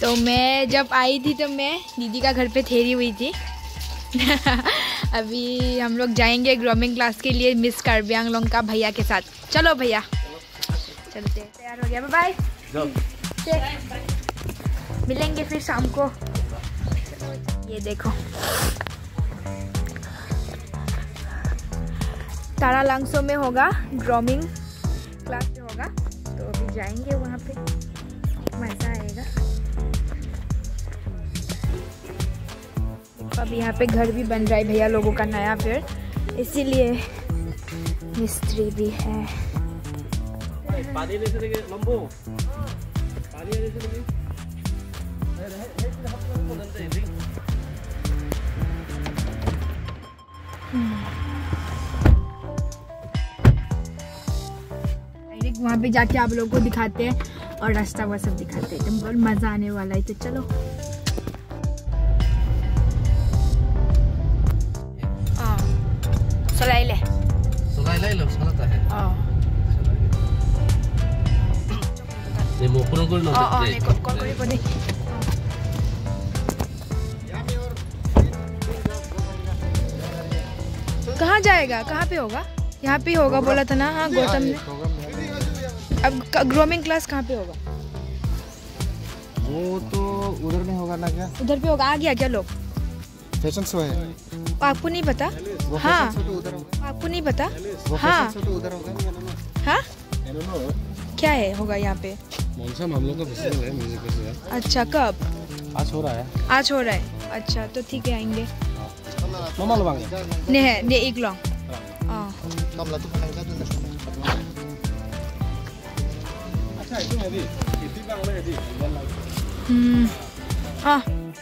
तो मैं जब आई थी तो मैं दीदी का घर पे ठहरी हुई थी। अभी हम लोग जाएंगे ग्रूमिंग क्लास के लिए मिस कार्बी आंगलोंग का भैया के साथ। चलो भैया चलते हैं। तैयार हो गया, बाय बाय, मिलेंगे फिर शाम को। ये देखो तारा लांगसो में होगा, ग्रूमिंग क्लास में होगा, तो अभी जाएंगे वहाँ पे, मज़ा आएगा। अब यहाँ पे घर भी बन रहा है भैया लोगों का नया, फिर इसीलिए मिस्त्री भी है। वहाँ पे जाके आप लोगों को दिखाते हैं और रास्ता वो सब दिखाते हैं, बहुत मज़ा आने वाला है। तो चलो कहाँ जाएगा, कहाँ पे होगा? यहाँ पे होगा बोला था ना। हाँ गौतम ने। अब ग्रूमिंग क्लास कहाँ पे होगा? वो तो उधर में होगा ना क्या? उधर पे होगा। आ गया क्या लोग? फैशन शो है। आपको नहीं पता? हाँ आपको नहीं पता? हाँ उधर होगा। हाँ क्या है होगा यहाँ पे? हम लोग का फेस्टिवल है, म्यूजिक फेस्टिवल। अच्छा कब? आज हो रहा है। आज हो रहा है, अच्छा तो ठीक है आएंगे। ने एक लॉन्ग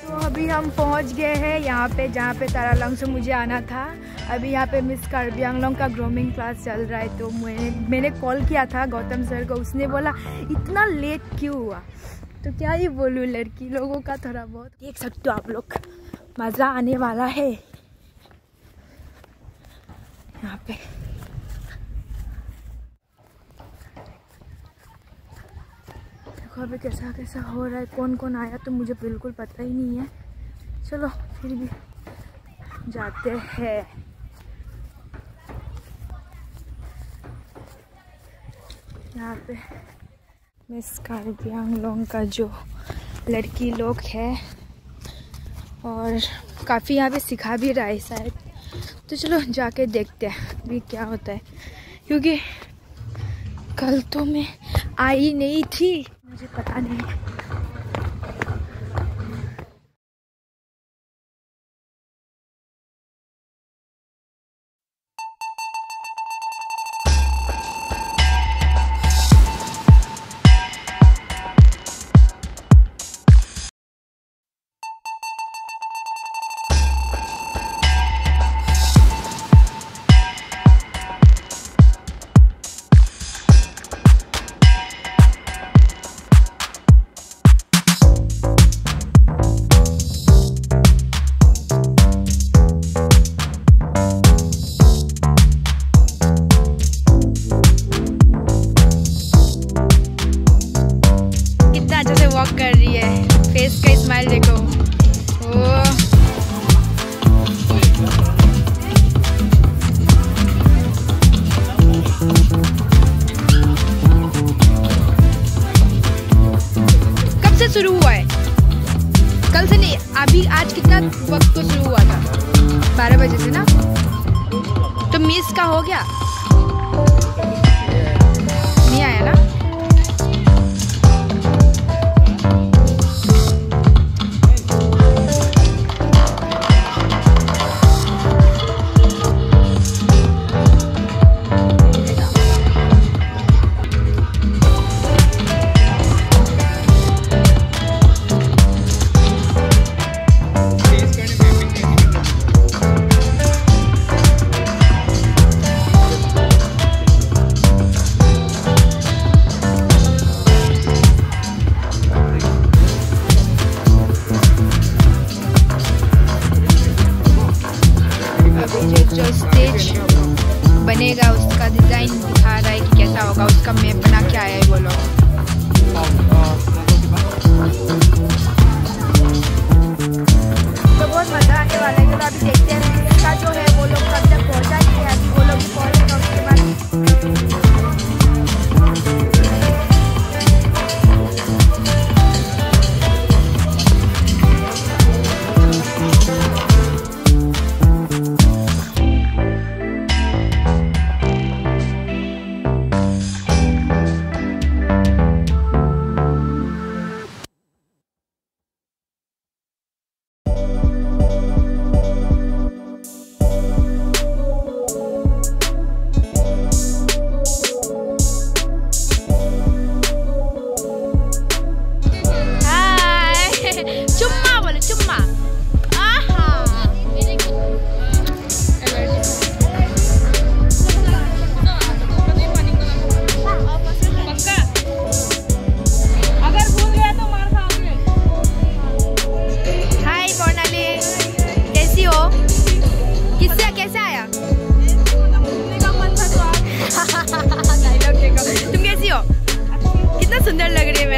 तो अभी हम पहुंच गए हैं यहाँ पे जहाँ पे तारा लांग से मुझे आना था। अभी यहाँ पे मिस कार्बी आंगलोंग का ग्रूमिंग क्लास चल रहा है। तो मैंने कॉल किया था गौतम सर को, उसने बोला इतना लेट क्यों हुआ। तो क्या ही बोलूँ, लड़की लोगों का थोड़ा बहुत देख सकते हो आप लोग, मज़ा आने वाला है यहाँ पे। देखो अभी कैसा कैसा हो रहा है, कौन कौन आया तो मुझे बिल्कुल पता ही नहीं है। चलो फिर भी जाते हैं। यहाँ पे मिस कार्बी आंगलोंग का जो लड़की लोग है और काफ़ी यहाँ पे सिखा भी रहा है शायद। तो चलो जाके देखते हैं अभी क्या होता है, क्योंकि कल तो मैं आई नहीं थी, मुझे पता नहीं। कर रही है, फेस का स्माइल देखो। कब से शुरू हुआ है? कल से नहीं, अभी आज कितना वक्त को शुरू हुआ था? 12 बजे से ना। तो मिस का हो गया, नहीं आया ना?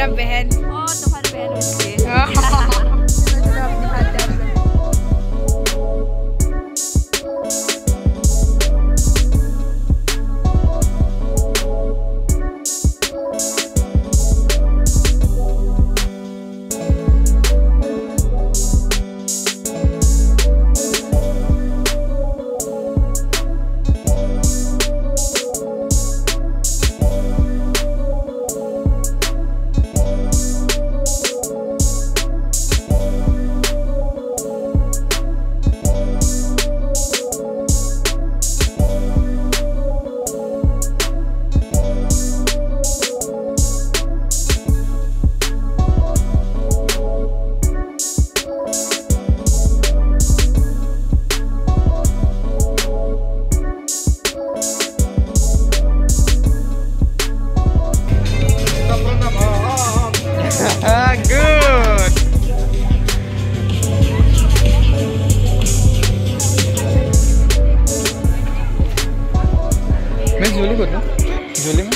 मेरा बहन। तुम्हारी बहन उसके। चलो अपनी बात तैयार करो। झोली को झोली में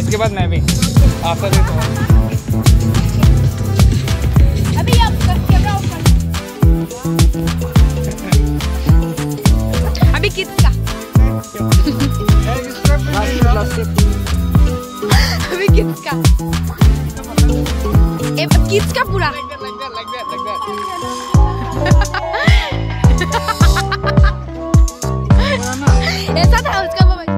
इसके बाद मैं भी आफ्टर दिस अभी आप कैमरा ऑफ कर। अभी किसका? अभी किसका? किसका पूरा? ऐसा था उसका मोबाइल।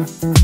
है।